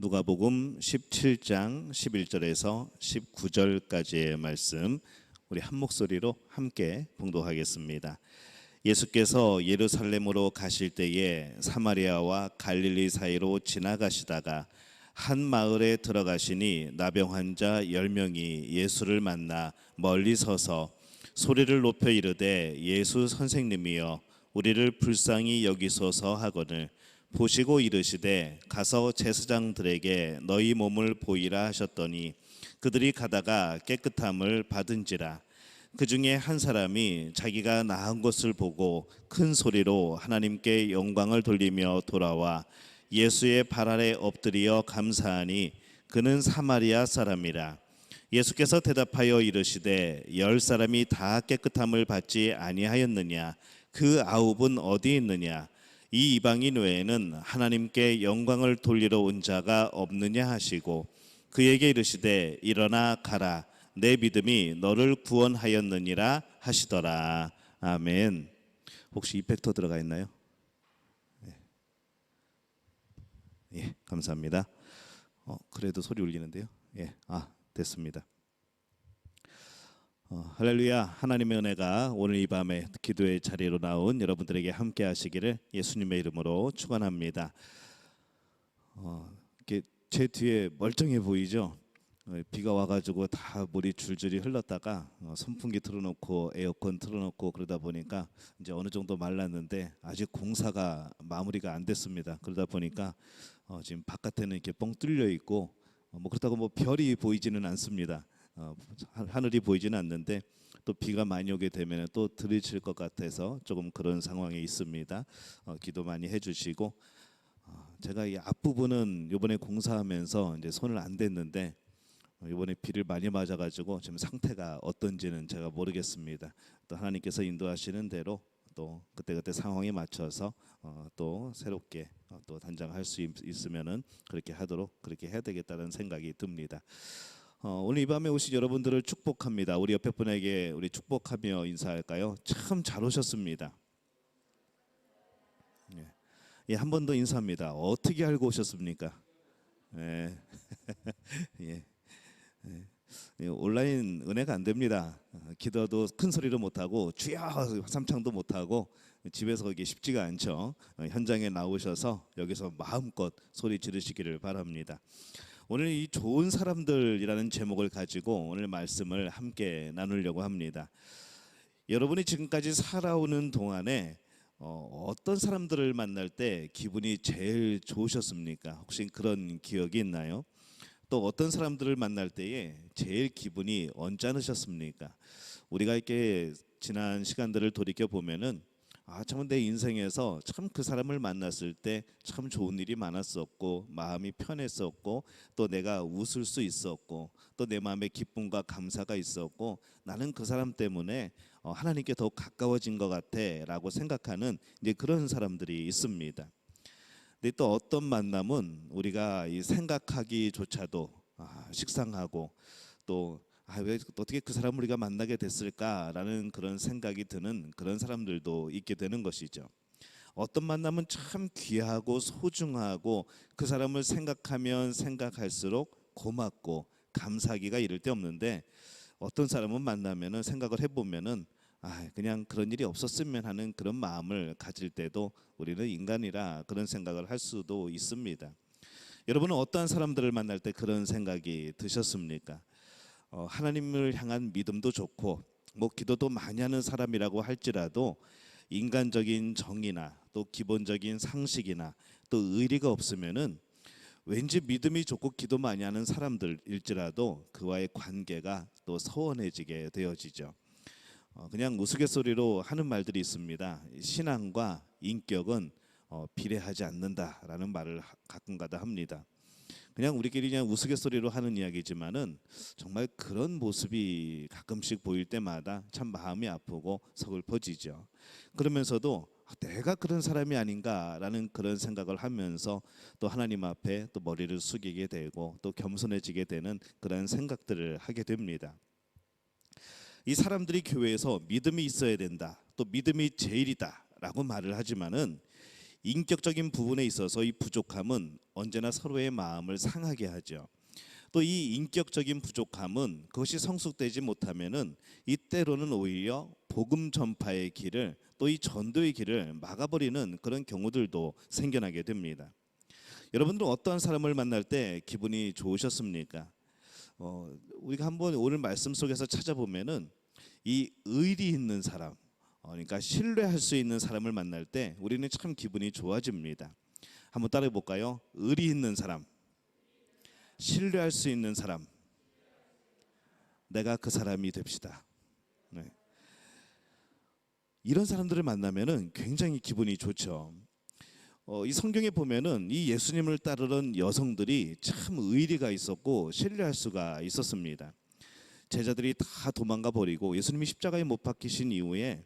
누가복음 17장 11절에서 19절까지의 말씀 우리 한 목소리로 함께 봉독하겠습니다. 예수께서 예루살렘으로 가실 때에 사마리아와 갈릴리 사이로 지나가시다가 한 마을에 들어가시니 나병 환자 10명이 예수를 만나 멀리 서서 소리를 높여 이르되 예수 선생님이여 우리를 불쌍히 여기소서 하거늘 보시고 이르시되 가서 제사장들에게 너희 몸을 보이라 하셨더니 그들이 가다가 깨끗함을 받은지라. 그 중에 한 사람이 자기가 나은 것을 보고 큰 소리로 하나님께 영광을 돌리며 돌아와 예수의 발 아래 엎드려 감사하니 그는 사마리아 사람이라. 예수께서 대답하여 이르시되 10사람이 다 깨끗함을 받지 아니하였느냐? 그 9은 어디 있느냐? 이 이방인 외에는 하나님께 영광을 돌리러 온 자가 없느냐 하시고 그에게 이르시되 일어나 가라 내 믿음이 너를 구원하였느니라 하시더라. 아멘. 혹시 이펙터 들어가 있나요? 예, 감사합니다. 그래도 소리 울리는데요. 예, 됐습니다. 할렐루야. 하나님의 은혜가 오늘 이 밤에 기도의 자리로 나온 여러분들에게 함께 하시기를 예수님의 이름으로 축원합니다. 이렇게 제 뒤에 멀쩡해 보이죠? 비가 와가지고 다 물이 줄줄이 흘렀다가 선풍기 틀어놓고 에어컨 틀어놓고 그러다 보니까 이제 어느 정도 말랐는데 아직 공사가 마무리가 안 됐습니다. 그러다 보니까 지금 바깥에는 이렇게 뻥 뚫려 있고 그렇다고 뭐 별이 보이지는 않습니다. 하늘이 보이지는 않는데 또 비가 많이 오게 되면 또 들이칠 것 같아서 조금 그런 상황에 있습니다. 기도 많이 해주시고 제가 이 앞부분은 이번에 공사하면서 이제 손을 안 댔는데 이번에 비를 많이 맞아가지고 지금 상태가 어떤지는 제가 모르겠습니다. 또 하나님께서 인도하시는 대로 또 그때그때 상황에 맞춰서 또 새롭게 또 단장할 수 있으면은 그렇게 해야 되겠다는 생각이 듭니다. 오늘 이 밤에 오신 여러분들을 축복합니다. 우리 옆에 분에게 우리 축복하며 인사할까요? 참 잘 오셨습니다. 예, 한 번 더 인사합니다. 어떻게 알고 오셨습니까? 예. 예. 예. 온라인 은혜가 안 됩니다. 기도도 큰 소리로 못하고 주여 삼창도 못하고 집에서 이게 쉽지가 않죠. 현장에 나오셔서 여기서 마음껏 소리 지르시기를 바랍니다. 오늘 이 좋은 사람들이라는 제목을 가지고 오늘 말씀을 함께 나누려고 합니다. 여러분이 지금까지 살아오는 동안에 어떤 사람들을 만날 때 기분이 제일 좋으셨습니까? 혹시 그런 기억이 있나요? 또 어떤 사람들을 만날 때에 제일 기분이 언짢으셨습니까? 우리가 이렇게 지난 시간들을 돌이켜 보면은 참 내 인생에서 참 그 사람을 만났을 때 참 좋은 일이 많았었고 마음이 편했었고 또 내가 웃을 수 있었고 또 내 마음에 기쁨과 감사가 있었고 나는 그 사람 때문에 하나님께 더 가까워진 것 같아라고 생각하는 이제 그런 사람들이 있습니다. 근데 또 어떤 만남은 우리가 이 생각하기조차도 식상하고 또 왜 어떻게 그 사람을 우리가 만나게 됐을까라는 그런 생각이 드는 그런 사람들도 있게 되는 것이죠. 어떤 만남은 참 귀하고 소중하고 그 사람을 생각하면 생각할수록 고맙고 감사하기가 이를 데 없는데 어떤 사람은 만나면은 생각을 해보면은 그냥 그런 일이 없었으면 하는 그런 마음을 가질 때도 우리는 인간이라 그런 생각을 할 수도 있습니다. 여러분은 어떠한 사람들을 만날 때 그런 생각이 드셨습니까? 하나님을 향한 믿음도 좋고 기도도 많이 하는 사람이라고 할지라도 인간적인 정의나 또 기본적인 상식이나 또 의리가 없으면은 왠지 믿음이 좋고 기도 많이 하는 사람들일지라도 그와의 관계가 또 서운해지게 되어지죠. 그냥 우스갯소리로 하는 말들이 있습니다. 신앙과 인격은 비례하지 않는다라는 말을 가끔가다 합니다. 그냥 우리끼리 그냥 우스갯소리로 하는 이야기지만은 정말 그런 모습이 가끔씩 보일 때마다 참 마음이 아프고 서글퍼지죠. 그러면서도 내가 그런 사람이 아닌가라는 그런 생각을 하면서 또 하나님 앞에 또 머리를 숙이게 되고 또 겸손해지게 되는 그런 생각들을 하게 됩니다. 이 사람들이 교회에서 믿음이 있어야 된다, 또 믿음이 제일이다라고 말을 하지만은 인격적인 부분에 있어서 이 부족함은 언제나 서로의 마음을 상하게 하죠. 또 이 인격적인 부족함은 그것이 성숙되지 못하면은 이때로는 오히려 복음 전파의 길을 또 이 전도의 길을 막아버리는 그런 경우들도 생겨나게 됩니다. 여러분들은 어떠한 사람을 만날 때 기분이 좋으셨습니까? 우리가 한번 오늘 말씀 속에서 찾아보면은 이 의리 있는 사람, 그러니까 신뢰할 수 있는 사람을 만날 때 우리는 참 기분이 좋아집니다. 한번 따라해 볼까요? 의리 있는 사람, 신뢰할 수 있는 사람, 내가 그 사람이 됩시다. 네. 이런 사람들을 만나면은 굉장히 기분이 좋죠. 이 성경에 보면은 이 예수님을 따르는 여성들이 참 의리가 있었고 신뢰할 수가 있었습니다. 제자들이 다 도망가 버리고 예수님이 십자가에 못 박히신 이후에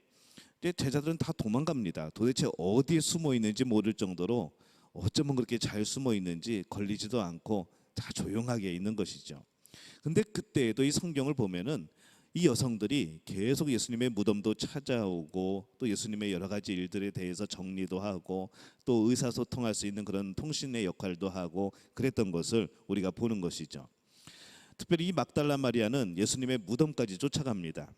이제 제자들은 다 도망갑니다. 도대체 어디에 숨어 있는지 모를 정도로 어쩌면 그렇게 잘 숨어 있는지 걸리지도 않고 다 조용하게 있는 것이죠. 근데 그때에도 이 성경을 보면은 이 여성들이 계속 예수님의 무덤도 찾아오고 또 예수님의 여러 가지 일들에 대해서 정리도 하고 또 의사소통할 수 있는 그런 통신의 역할도 하고 그랬던 것을 우리가 보는 것이죠. 특별히 이 막달라 마리아는 예수님의 무덤까지 쫓아갑니다.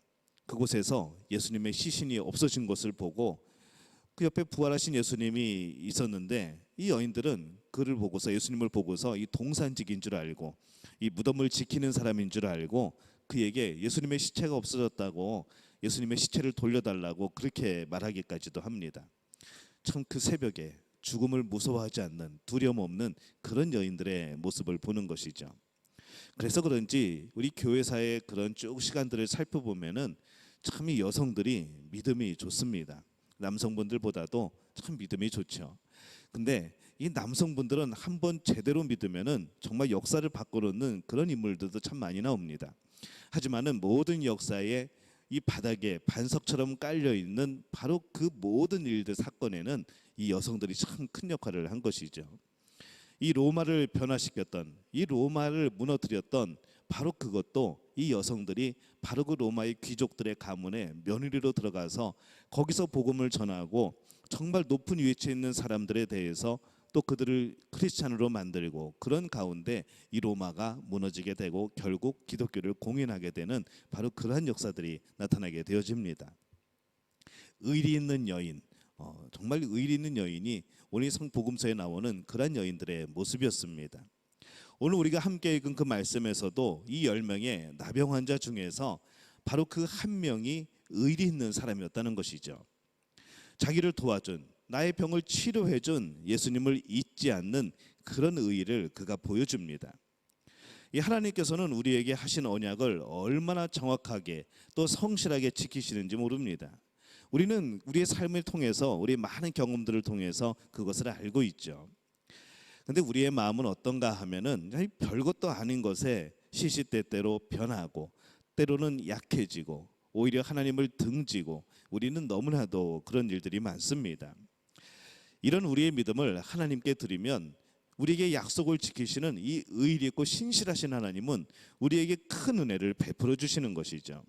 그곳에서 예수님의 시신이 없어진 것을 보고 그 옆에 부활하신 예수님이 있었는데 이 여인들은 그를 보고서 예수님을 보고서 이 동산직인 줄 알고 이 무덤을 지키는 사람인 줄 알고 그에게 예수님의 시체가 없어졌다고 예수님의 시체를 돌려달라고 그렇게 말하기까지도 합니다. 참 그 새벽에 죽음을 무서워하지 않는 두려움 없는 그런 여인들의 모습을 보는 것이죠. 그래서 그런지 우리 교회사의 그런 쭉 시간들을 살펴보면은 참 이 여성들이 믿음이 좋습니다. 남성분들보다도 참 믿음이 좋죠. 근데 이 남성분들은 한번 제대로 믿으면은 정말 역사를 바꿔놓는 그런 인물들도 참 많이 나옵니다. 하지만은 모든 역사에 이 바닥에 반석처럼 깔려 있는 바로 그 모든 일들 사건에는 이 여성들이 참 큰 역할을 한 것이죠. 이 로마를 변화시켰던, 이 로마를 무너뜨렸던 바로 그것도 이 여성들이 바로 그 로마의 귀족들의 가문에 며느리로 들어가서 거기서 복음을 전하고 정말 높은 위치에 있는 사람들에 대해서 또 그들을 크리스찬으로 만들고 그런 가운데 이 로마가 무너지게 되고 결국 기독교를 공인하게 되는 바로 그러한 역사들이 나타나게 되어집니다. 의리 있는 여인, 정말 의리 있는 여인이 오늘 성복음서에 나오는 그러한 여인들의 모습이었습니다. 오늘 우리가 함께 읽은 그 말씀에서도 이 10명의 나병 환자 중에서 바로 그 한 명이 의리 있는 사람이었다는 것이죠. 자기를 도와준, 나의 병을 치료해준 예수님을 잊지 않는 그런 의의를 그가 보여줍니다. 이 하나님께서는 우리에게 하신 언약을 얼마나 정확하게 또 성실하게 지키시는지 모릅니다. 우리는 우리의 삶을 통해서 우리 많은 경험들을 통해서 그것을 알고 있죠. 근데 우리의 마음은 어떤가 하면은 별것도 아닌 것에 시시때때로 변하고 때로는 약해지고 오히려 하나님을 등지고 우리는 너무나도 그런 일들이 많습니다. 이런 우리의 믿음을 하나님께 드리면 우리에게 약속을 지키시는 이 의리 있고 신실하신 하나님은 우리에게 큰 은혜를 베풀어 주시는 것이죠.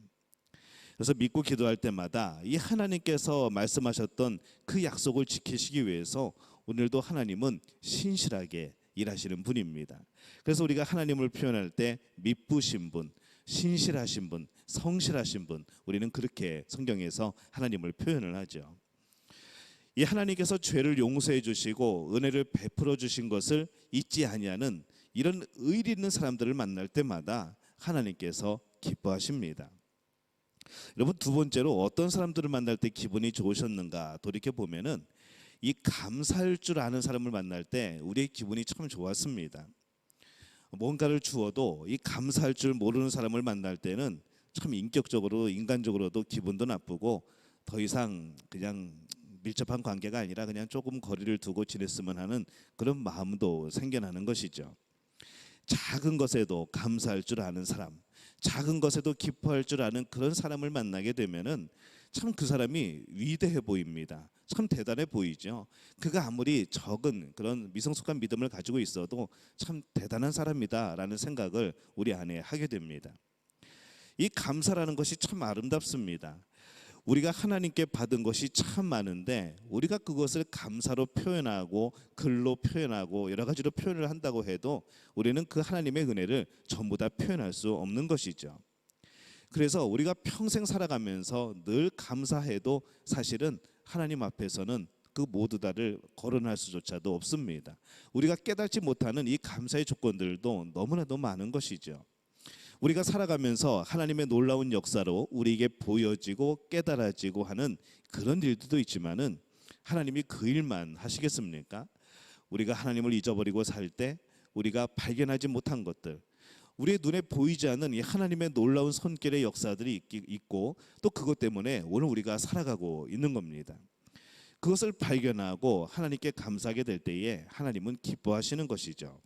그래서 믿고 기도할 때마다 이 하나님께서 말씀하셨던 그 약속을 지키시기 위해서 오늘도 하나님은 신실하게 일하시는 분입니다. 그래서 우리가 하나님을 표현할 때 미쁘신 분, 신실하신 분, 성실하신 분, 우리는 그렇게 성경에서 하나님을 표현을 하죠. 이 하나님께서 죄를 용서해 주시고 은혜를 베풀어 주신 것을 잊지 아니하는 이런 의리 있는 사람들을 만날 때마다 하나님께서 기뻐하십니다. 여러분, 두 번째로 어떤 사람들을 만날 때 기분이 좋으셨는가 돌이켜 보면은 이 감사할 줄 아는 사람을 만날 때 우리의 기분이 참 좋았습니다. 뭔가를 주어도 이 감사할 줄 모르는 사람을 만날 때는 참 인격적으로 인간적으로도 기분도 나쁘고 더 이상 그냥 밀접한 관계가 아니라 그냥 조금 거리를 두고 지냈으면 하는 그런 마음도 생겨나는 것이죠. 작은 것에도 감사할 줄 아는 사람, 작은 것에도 기뻐할 줄 아는 그런 사람을 만나게 되면은 참 그 사람이 위대해 보입니다. 참 대단해 보이죠. 그가 아무리 적은 그런 미성숙한 믿음을 가지고 있어도 참 대단한 사람이다라는 생각을 우리 안에 하게 됩니다. 이 감사라는 것이 참 아름답습니다. 우리가 하나님께 받은 것이 참 많은데 우리가 그것을 감사로 표현하고 글로 표현하고 여러 가지로 표현을 한다고 해도 우리는 그 하나님의 은혜를 전부 다 표현할 수 없는 것이죠. 그래서 우리가 평생 살아가면서 늘 감사해도 사실은 하나님 앞에서는 그 모두 다를 거론할 수조차도 없습니다. 우리가 깨닫지 못하는 이 감사의 조건들도 너무나도 많은 것이죠. 우리가 살아가면서 하나님의 놀라운 역사로 우리에게 보여지고 깨달아지고 하는 그런 일들도 있지만은 하나님이 그 일만 하시겠습니까? 우리가 하나님을 잊어버리고 살 때 우리가 발견하지 못한 것들, 우리의 눈에 보이지 않는 이 하나님의 놀라운 손길의 역사들이 있고 또 그것 때문에 오늘 우리가 살아가고 있는 겁니다. 그것을 발견하고 하나님께 감사하게 될 때에 하나님은 기뻐하시는 것이죠.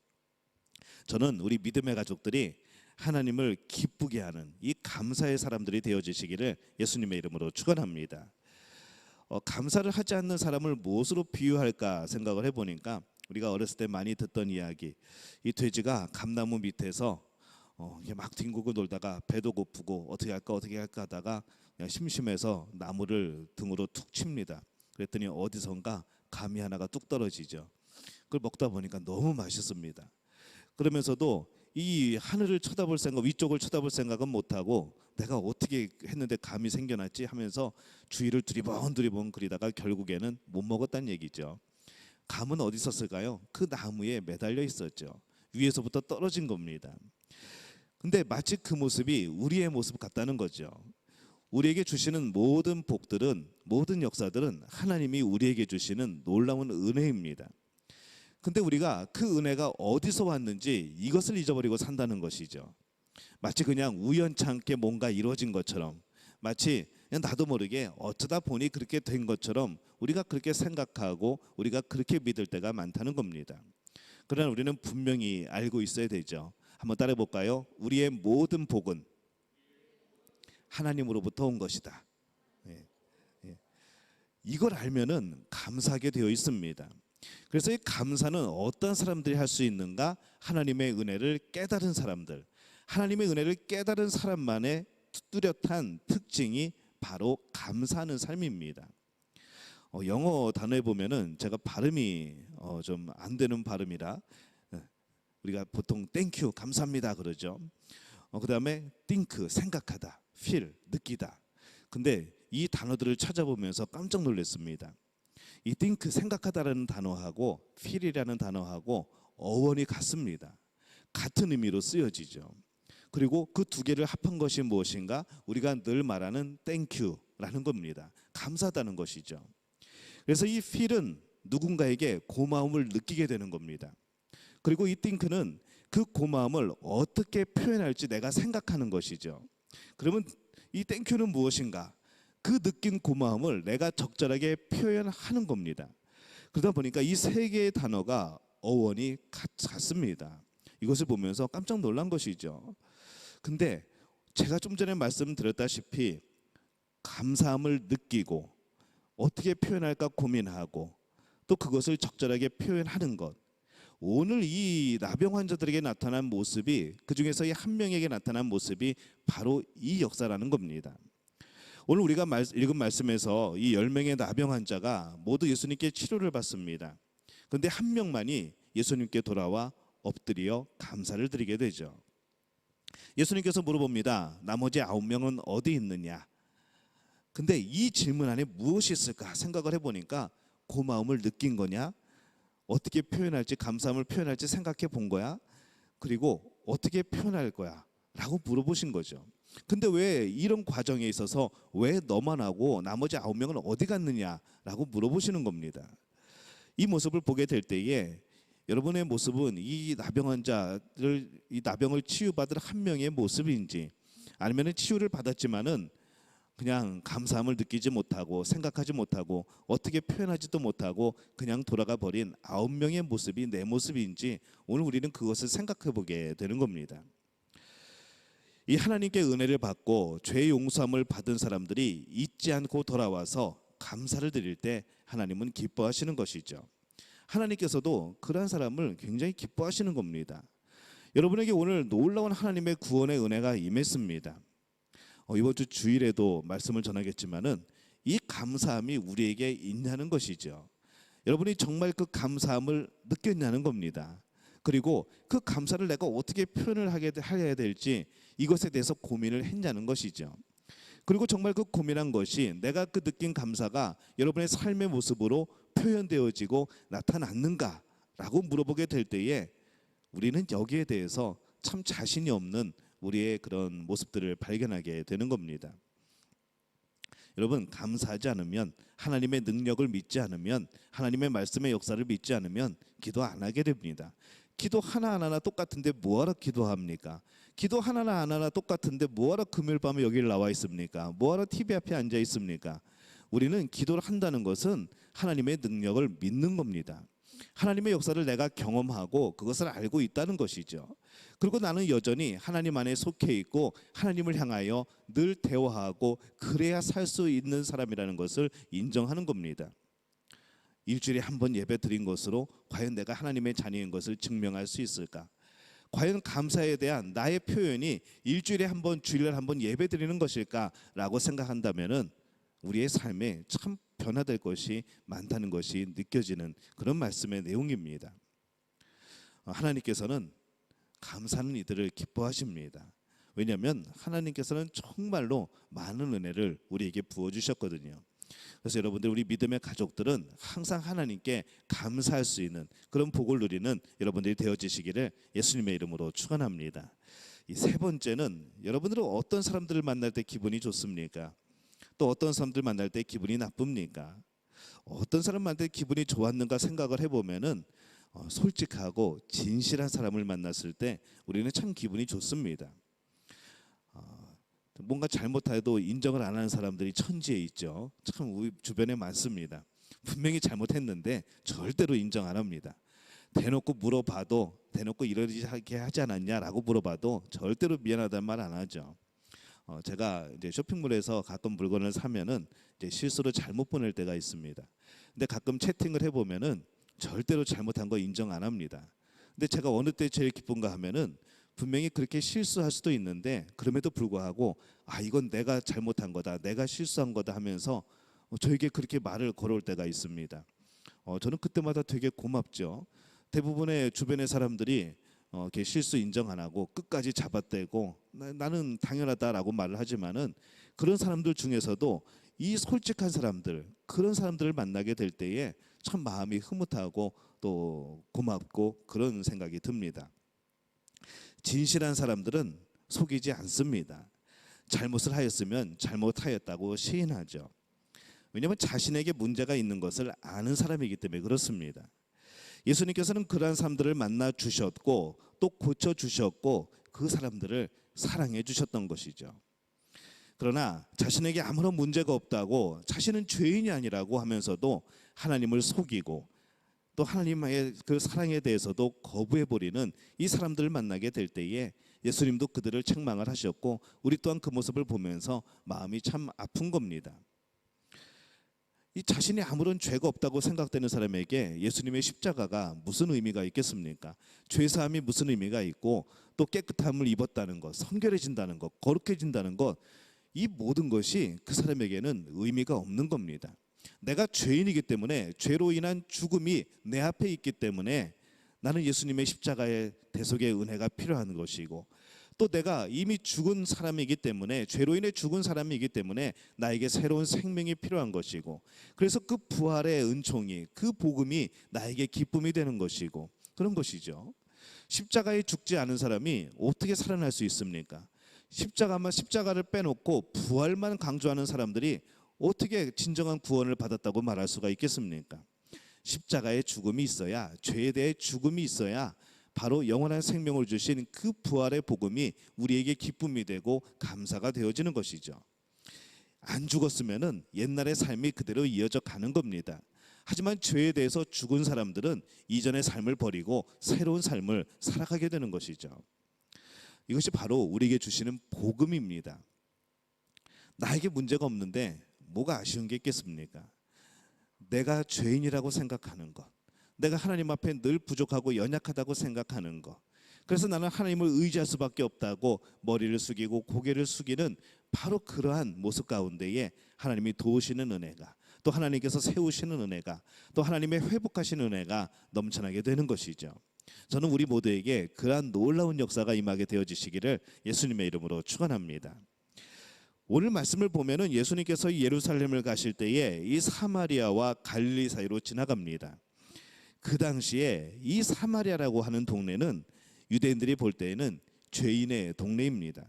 저는 우리 믿음의 가족들이 하나님을 기쁘게 하는 이 감사의 사람들이 되어지시기를 예수님의 이름으로 축원합니다. 감사를 하지 않는 사람을 무엇으로 비유할까 생각을 해보니까 우리가 어렸을 때 많이 듣던 이야기, 이 돼지가 감나무 밑에서 막 뒹굴고 놀다가 배도 고프고 어떻게 할까 하다가 그냥 심심해서 나무를 등으로 툭 칩니다. 그랬더니 어디선가 감이 하나가 뚝 떨어지죠. 그걸 먹다 보니까 너무 맛있습니다. 그러면서도 이 하늘을 쳐다볼 생각, 위쪽을 쳐다볼 생각은 못하고 내가 어떻게 했는데 감이 생겨났지 하면서 주위를 두리번 그리다가 결국에는 못 먹었다는 얘기죠. 감은 어디 있었을까요? 그 나무에 매달려 있었죠. 위에서부터 떨어진 겁니다. 근데 마치 그 모습이 우리의 모습 같다는 거죠. 우리에게 주시는 모든 복들은, 모든 역사들은 하나님이 우리에게 주시는 놀라운 은혜입니다. 근데 우리가 그 은혜가 어디서 왔는지 이것을 잊어버리고 산다는 것이죠. 마치 그냥 우연찮게 뭔가 이루어진 것처럼, 마치 그냥 나도 모르게 어쩌다 보니 그렇게 된 것처럼 우리가 그렇게 생각하고 우리가 그렇게 믿을 때가 많다는 겁니다. 그러나 우리는 분명히 알고 있어야 되죠. 한번 따라해 볼까요? 우리의 모든 복은 하나님으로부터 온 것이다. 이걸 알면은 감사하게 되어 있습니다. 그래서 이 감사는 어떤 사람들이 할 수 있는가? 하나님의 은혜를 깨달은 사람들, 하나님의 은혜를 깨달은 사람만의 뚜렷한 특징이 바로 감사하는 삶입니다. 영어 단어에 보면은 제가 발음이 좀 안 되는 발음이라 우리가 보통 땡큐 감사합니다 그러죠. 그다음에 think 생각하다, feel 느끼다. 근데 이 단어들을 찾아보면서 깜짝 놀랐습니다. 이 think 생각하다라는 단어하고 feel이라는 단어하고 어원이 같습니다. 같은 의미로 쓰여지죠. 그리고 그 두 개를 합한 것이 무엇인가? 우리가 늘 말하는 thank you라는 겁니다. 감사하다는 것이죠. 그래서 이 feel은 누군가에게 고마움을 느끼게 되는 겁니다. 그리고 이 think는 그 고마움을 어떻게 표현할지 내가 생각하는 것이죠. 그러면 이 thank you는 무엇인가? 그 느낀 고마움을 내가 적절하게 표현하는 겁니다. 그러다 보니까 이 세 개의 단어가 어원이 같습니다. 이것을 보면서 깜짝 놀란 것이죠. 근데 제가 좀 전에 말씀드렸다시피 감사함을 느끼고 어떻게 표현할까 고민하고 또 그것을 적절하게 표현하는 것, 오늘 이 나병 환자들에게 나타난 모습이, 그 중에서 이 한 명에게 나타난 모습이 바로 이 역사라는 겁니다. 오늘 우리가 읽은 말씀에서 이 10명의 나병 환자가 모두 예수님께 치료를 받습니다. 그런데 한 명만이 예수님께 돌아와 엎드려 감사를 드리게 되죠. 예수님께서 물어봅니다. 나머지 9명은 어디 있느냐? 근데 이 질문 안에 무엇이 있을까 생각을 해보니까 고마움을 느낀 거냐? 어떻게 표현할지, 감사함을 표현할지 생각해 본 거야? 그리고 어떻게 표현할 거야? 라고 물어보신 거죠. 근데 왜 이런 과정에 있어서 왜 너만 하고 나머지 9명은 어디 갔느냐라고 물어보시는 겁니다. 이 모습을 보게 될 때에 여러분의 모습은 이 나병 환자를, 이 나병을 치유받을 한 명의 모습인지, 아니면 치유를 받았지만은 그냥 감사함을 느끼지 못하고 생각하지 못하고 어떻게 표현하지도 못하고 그냥 돌아가 버린 9명의 모습이 내 모습인지, 오늘 우리는 그것을 생각해 보게 되는 겁니다. 이 하나님께 은혜를 받고 죄 용서함을 받은 사람들이 잊지 않고 돌아와서 감사를 드릴 때 하나님은 기뻐하시는 것이죠. 하나님께서도 그러한 사람을 굉장히 기뻐하시는 겁니다. 여러분에게 오늘 놀라운 하나님의 구원의 은혜가 임했습니다. 이번 주 주일에도 말씀을 전하겠지만은 이 감사함이 우리에게 있냐는 것이죠. 여러분이 정말 그 감사함을 느꼈냐는 겁니다. 그리고 그 감사를 내가 어떻게 표현을 해야 될지 이것에 대해서 고민을 했냐는 것이죠. 그리고 정말 그 고민한 것이 내가 그 느낀 감사가 여러분의 삶의 모습으로 표현되어지고 나타났는가라고 물어보게 될 때에 우리는 여기에 대해서 참 자신이 없는 우리의 그런 모습들을 발견하게 되는 겁니다. 여러분, 감사하지 않으면, 하나님의 능력을 믿지 않으면, 하나님의 말씀의 역사를 믿지 않으면 기도 안 하게 됩니다. 기도 하나하나 똑같은데 뭐하러 기도합니까? 기도 하나하나 똑같은데 뭐하러 금요일 밤에 여기를 나와 있습니까? 뭐하러 TV 앞에 앉아 있습니까? 우리는 기도를 한다는 것은 하나님의 능력을 믿는 겁니다. 하나님의 역사를 내가 경험하고 그것을 알고 있다는 것이죠. 그리고 나는 여전히 하나님 안에 속해 있고 하나님을 향하여 늘 대화하고 그래야 살 수 있는 사람이라는 것을 인정하는 겁니다. 일주일에 한 번 예배 드린 것으로 과연 내가 하나님의 자녀인 것을 증명할 수 있을까? 과연 감사에 대한 나의 표현이 일주일에 한 번, 주일날 한 번 예배 드리는 것일까라고 생각한다면은 우리의 삶에 참 변화될 것이 많다는 것이 느껴지는 그런 말씀의 내용입니다. 하나님께서는 감사하는 이들을 기뻐하십니다. 왜냐하면 하나님께서는 정말로 많은 은혜를 우리에게 부어주셨거든요. 그래서 여러분들, 우리 믿음의 가족들은 항상 하나님께 감사할 수 있는 그런 복을 누리는 여러분들이 되어지시기를 예수님의 이름으로 축원합니다. 이 세 번째는, 여러분들은 어떤 사람들을 만날 때 기분이 좋습니까? 또 어떤 사람들 만날 때 기분이 나쁩니까? 어떤 사람 만날 때 기분이 좋았는가 생각을 해보면은 솔직하고 진실한 사람을 만났을 때 우리는 참 기분이 좋습니다. 뭔가 잘못해도 인정을 안 하는 사람들이 천지에 있죠. 참 우리 주변에 많습니다. 분명히 잘못했는데 절대로 인정 안 합니다. 대놓고 물어봐도, 대놓고 이러게 하지 않았냐라고 물어봐도 절대로 미안하다는 말 안 하죠. 제가 이제 쇼핑몰에서 가끔 물건을 사면은 이제 실수로 잘못 보낼 때가 있습니다. 근데 가끔 채팅을 해보면은 절대로 잘못한 거 인정 안 합니다. 근데 제가 어느 때 제일 기쁜가 하면은 분명히 그렇게 실수할 수도 있는데 그럼에도 불구하고 이건 내가 잘못한 거다, 내가 실수한 거다 하면서 저에게 그렇게 말을 걸어올 때가 있습니다. 저는 그때마다 되게 고맙죠. 대부분의 주변의 사람들이 이렇게 실수 인정 안 하고 끝까지 잡아떼고 나는 당연하다라고 말을 하지만은 그런 사람들 중에서도 이 솔직한 사람들, 그런 사람들을 만나게 될 때에 참 마음이 흐뭇하고 또 고맙고 그런 생각이 듭니다. 진실한 사람들은 속이지 않습니다. 잘못을 하였으면 잘못하였다고 시인하죠. 왜냐하면 자신에게 문제가 있는 것을 아는 사람이기 때문에 그렇습니다. 예수님께서는 그러한 사람들을 만나 주셨고 또 고쳐 주셨고 그 사람들을 사랑해 주셨던 것이죠. 그러나 자신에게 아무런 문제가 없다고, 자신은 죄인이 아니라고 하면서도 하나님을 속이고 또 하나님의 그 사랑에 대해서도 거부해버리는 이 사람들을 만나게 될 때에 예수님도 그들을 책망을 하셨고 우리 또한 그 모습을 보면서 마음이 참 아픈 겁니다. 이 자신이 아무런 죄가 없다고 생각되는 사람에게 예수님의 십자가가 무슨 의미가 있겠습니까? 죄사함이 무슨 의미가 있고 또 깨끗함을 입었다는 것, 성결해진다는 것, 거룩해진다는 것, 이 모든 것이 그 사람에게는 의미가 없는 겁니다. 내가 죄인이기 때문에, 죄로 인한 죽음이 내 앞에 있기 때문에 나는 예수님의 십자가의 대속의 은혜가 필요한 것이고 또 내가 이미 죽은 사람이기 때문에, 죄로 인해 죽은 사람이기 때문에 나에게 새로운 생명이 필요한 것이고, 그래서 그 부활의 은총이, 그 복음이 나에게 기쁨이 되는 것이고 그런 것이죠. 십자가에 죽지 않은 사람이 어떻게 살아날 수 있습니까? 십자가를 빼놓고 부활만 강조하는 사람들이 어떻게 진정한 구원을 받았다고 말할 수가 있겠습니까? 십자가의 죽음이 있어야, 죄에 대해 죽음이 있어야 바로 영원한 생명을 주신 그 부활의 복음이 우리에게 기쁨이 되고 감사가 되어지는 것이죠. 안 죽었으면은 옛날의 삶이 그대로 이어져 가는 겁니다. 하지만 죄에 대해서 죽은 사람들은 이전의 삶을 버리고 새로운 삶을 살아가게 되는 것이죠. 이것이 바로 우리에게 주시는 복음입니다. 나에게 문제가 없는데 뭐가 아쉬운 게 있겠습니까? 내가 죄인이라고 생각하는 것, 내가 하나님 앞에 늘 부족하고 연약하다고 생각하는 것, 그래서 나는 하나님을 의지할 수밖에 없다고 머리를 숙이고 고개를 숙이는 바로 그러한 모습 가운데에 하나님이 도우시는 은혜가, 또 하나님께서 세우시는 은혜가, 또 하나님의 회복하시는 은혜가 넘쳐나게 되는 것이죠. 저는 우리 모두에게 그러한 놀라운 역사가 임하게 되어지시기를 예수님의 이름으로 축원합니다. 오늘 말씀을 보면은 예수님께서 예루살렘을 가실 때에 이 사마리아와 갈릴리 사이로 지나갑니다. 그 당시에 이 사마리아라고 하는 동네는 유대인들이 볼 때에는 죄인의 동네입니다.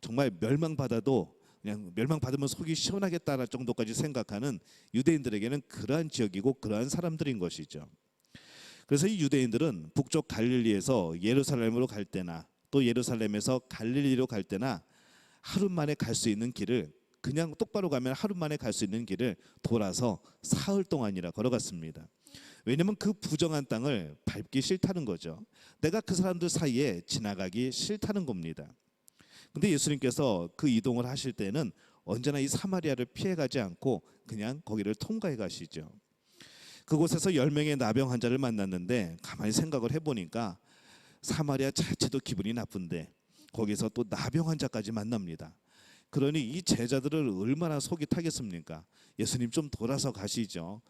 정말 멸망받아도 그냥 멸망받으면 속이 시원하겠다는 정도까지 생각하는 유대인들에게는 그러한 지역이고 그러한 사람들인 것이죠. 그래서 이 유대인들은 북쪽 갈릴리에서 예루살렘으로 갈 때나 또 예루살렘에서 갈릴리로 갈 때나 하루 만에 갈 수 있는 길을, 그냥 똑바로 가면 하루 만에 갈 수 있는 길을 돌아서 사흘 동안이나 걸어갔습니다. 왜냐하면 그 부정한 땅을 밟기 싫다는 거죠. 내가 그 사람들 사이에 지나가기 싫다는 겁니다. 근데 예수님께서 그 이동을 하실 때는 언제나 이 사마리아를 피해가지 않고 그냥 거기를 통과해 가시죠. 그곳에서 10명의 나병 환자를 만났는데 가만히 생각을 해보니까 사마리아 자체도 기분이 나쁜데 거기서 또 나병 환자까지 만납니다. 그러니 이 제자들을 얼마나 속이 타겠습니까? 예수님 좀 돌아서 가시죠.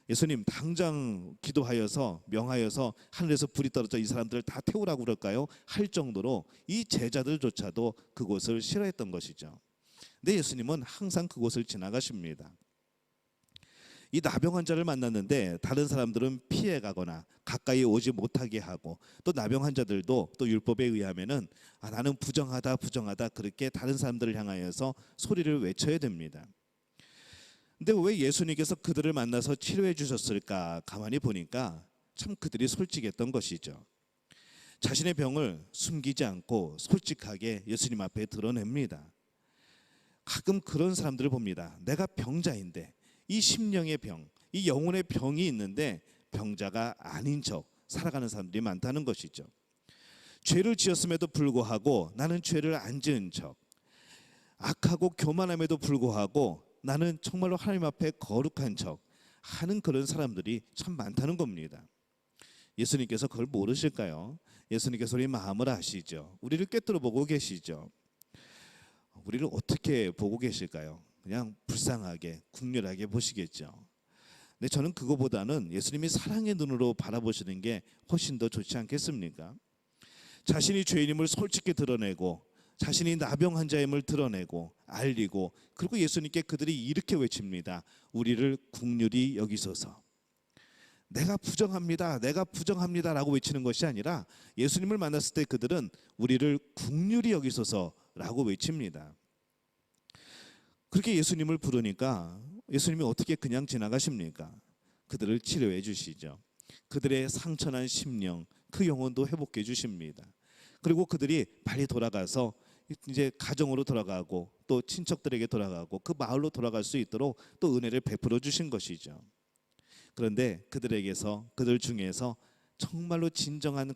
예수님 당장 기도하여서 명하여서 하늘에서 불이 떨어져 이 사람들을 다 태우라고 그럴까요? 할 정도로 이 제자들조차도 그곳을 싫어했던 것이죠. 근데 예수님은 항상 그곳을 지나가십니다. 이 나병 환자를 만났는데 다른 사람들은 피해가거나 가까이 오지 못하게 하고, 또 나병 환자들도 또 율법에 의하면은 나는 부정하다 그렇게 다른 사람들을 향하여서 소리를 외쳐야 됩니다. 근데 왜 예수님께서 그들을 만나서 치료해 주셨을까? 가만히 보니까 참 그들이 솔직했던 것이죠. 자신의 병을 숨기지 않고 솔직하게 예수님 앞에 드러냅니다. 가끔 그런 사람들을 봅니다. 내가 병자인데 이 심령의 병, 이 영혼의 병이 있는데 병자가 아닌 척 살아가는 사람들이 많다는 것이죠. 죄를 지었음에도 불구하고 나는 죄를 안 지은 척, 악하고 교만함에도 불구하고 나는 정말로 하나님 앞에 거룩한 척 하는 그런 사람들이 참 많다는 겁니다. 예수님께서 그걸 모르실까요? 예수님께서 우리 마음을 아시죠. 우리를 꿰뚫어 보고 계시죠. 우리를 어떻게 보고 계실까요? 그냥 불쌍하게 국률하게 보시겠죠. 근데 저는 그거보다는 예수님이 사랑의 눈으로 바라보시는 게 훨씬 더 좋지 않겠습니까? 자신이 죄인임을 솔직히 드러내고 자신이 나병 환자임을 드러내고 알리고, 그리고 예수님께 그들이 이렇게 외칩니다. 우리를 국률이 여기소서. 내가 부정합니다라고 외치는 것이 아니라 예수님을 만났을 때 그들은 우리를 국률이 여기소서라고 외칩니다. 그렇게 예수님을 부르니까 예수님이 어떻게 그냥 지나가십니까? 그들을 치료해 주시죠. 그들의 상처난 심령, 그 영혼도 회복해 주십니다. 그리고 그들이 빨리 돌아가서 이제 가정으로 돌아가고 또 친척들에게 돌아가고 그 마을로 돌아갈 수 있도록 또 은혜를 베풀어 주신 것이죠. 그런데 그들 중에서 정말로 진정한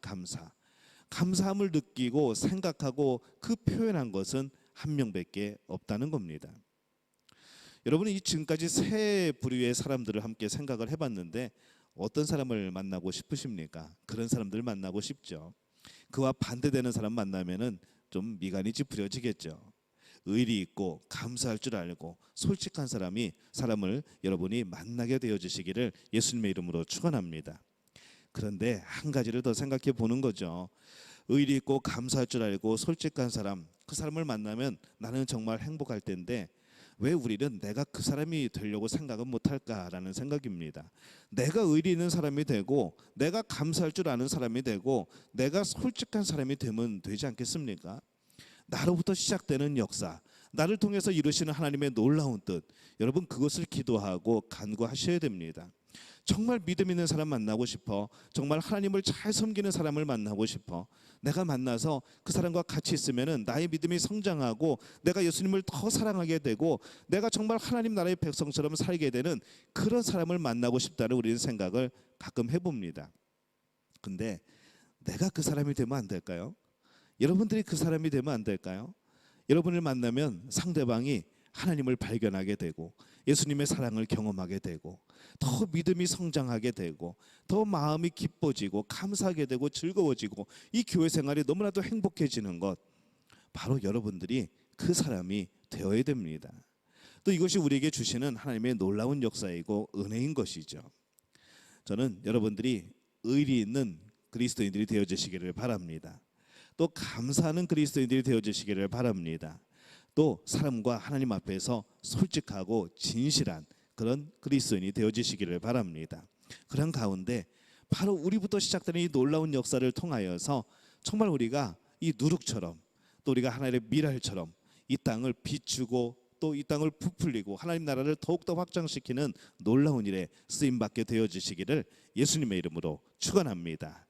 감사함을 느끼고 생각하고 그 표현한 것은 한 명밖에 없다는 겁니다. 여러분은 이 지금까지 세 부류의 사람들을 함께 생각을 해봤는데 어떤 사람을 만나고 싶으십니까? 그런 사람들을 만나고 싶죠. 그와 반대되는 사람 만나면은 좀 미간이 찌푸려지겠죠. 의리 있고 감사할 줄 알고 솔직한 사람을 여러분이 만나게 되어지시기를 예수님의 이름으로 축원합니다. 그런데 한 가지를 더 생각해 보는 거죠. 의리 있고 감사할 줄 알고 솔직한 사람, 그 사람을 만나면 나는 정말 행복할 텐데 왜 우리는 내가 그 사람이 되려고 생각은 못할까라는 생각입니다. 내가 의리 있는 사람이 되고 내가 감사할 줄 아는 사람이 되고 내가 솔직한 사람이 되면 되지 않겠습니까? 나로부터 시작되는 역사, 나를 통해서 이루시는 하나님의 놀라운 뜻, 여러분 그것을 기도하고 간구하셔야 됩니다. 정말 믿음 있는 사람 만나고 싶어, 정말 하나님을 잘 섬기는 사람을 만나고 싶어, 내가 만나서 그 사람과 같이 있으면 나의 믿음이 성장하고 내가 예수님을 더 사랑하게 되고 내가 정말 하나님 나라의 백성처럼 살게 되는 그런 사람을 만나고 싶다는 우리는 생각을 가끔 해봅니다. 근데 내가 그 사람이 되면 안 될까요? 여러분들이 그 사람이 되면 안 될까요? 여러분을 만나면 상대방이 하나님을 발견하게 되고 예수님의 사랑을 경험하게 되고 더 믿음이 성장하게 되고 더 마음이 기뻐지고 감사하게 되고 즐거워지고 이 교회 생활이 너무나도 행복해지는 것, 바로 여러분들이 그 사람이 되어야 됩니다. 또 이것이 우리에게 주시는 하나님의 놀라운 역사이고 은혜인 것이죠. 저는 여러분들이 의리 있는 그리스도인들이 되어주시기를 바랍니다. 또 감사하는 그리스도인들이 되어주시기를 바랍니다. 또 사람과 하나님 앞에서 솔직하고 진실한 그런 그리스도인이 되어주시기를 바랍니다. 그런 가운데 바로 우리부터 시작되는 이 놀라운 역사를 통하여서 정말 우리가 이 누룩처럼 또 우리가 하나님의 미랄처럼 이 땅을 비추고 또 이 땅을 부풀리고 하나님 나라를 더욱더 확장시키는 놀라운 일에 쓰임받게 되어주시기를 예수님의 이름으로 축원합니다.